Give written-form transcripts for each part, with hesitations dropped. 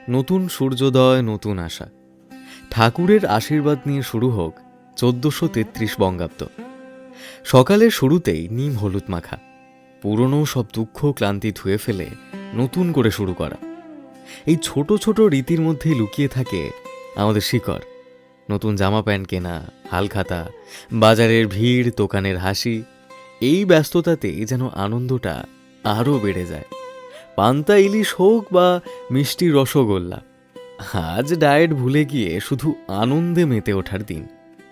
নতুন সূর্যোদয়, নতুন আশা। ঠাকুরের আশীর্বাদ নিয়ে শুরু হোক 1433 বঙ্গাব্দ। সকালের শুরুতেই নিম হলুদ মাখা, পুরনো সব দুঃখ ক্লান্তি ধুয়ে ফেলে নতুন করে শুরু করা। এই ছোট ছোট রীতির মধ্যেই লুকিয়ে থাকে আমাদের শিকড়। নতুন জামা প্যান্ট কেনা, হালখাতা, বাজারের ভিড়, দোকানের হাসি, এই ব্যস্ততাতে যেন আনন্দটা আরও বেড়ে যায়। পান্তা ইলিশ হোক বা মিষ্টি রসগোল্লা, আজ ডায়েট ভুলে গিয়ে শুধু আনন্দে মেতে ওঠার দিন।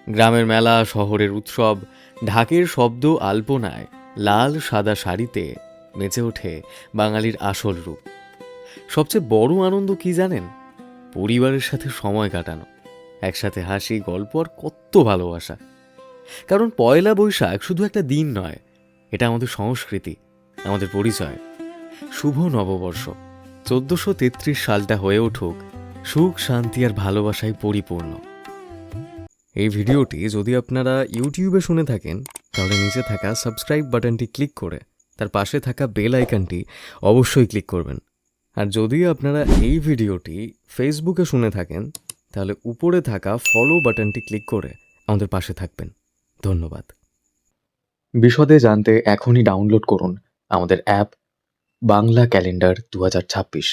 গ্রামের মেলা, শহরের উৎসব, ঢাকের শব্দ, আলপনায়, লাল সাদা শাড়িতে মেচে ওঠে বাঙালির আসল রূপ। সবচেয়ে বড় আনন্দ কি জানেন? পরিবারের সাথে সময় কাটানো, একসাথে হাসি, গল্প আর কত ভালোবাসা। কারণ পয়লা বৈশাখ শুধু একটা দিন নয়, এটা আমাদের সংস্কৃতি, আমাদের পরিচয়। শুভ নববর্ষ 1433 সালটা হয়ে উঠুক সুখ, শান্তি আর ভালোবাসায় পরিপূর্ণ। এই ভিডিওটি যদি আপনারা ইউটিউবে শুনে থাকেন, তাহলে নিচে থাকা সাবস্ক্রাইব বাটনটি ক্লিক করে তার পাশে থাকা বেল আইকনটি অবশ্যই ক্লিক করবেন। আর যদি আপনারা এই ভিডিওটি ফেসবুকে শুনে থাকেন, তাহলে উপরে থাকা ফলো বাটনটি ক্লিক করে আমাদের পাশে থাকবেন। ধন্যবাদ। বিশদে জানতে এখনই ডাউনলোড করুন আমাদের অ্যাপ বাংলা ক্যালেন্ডার 2026।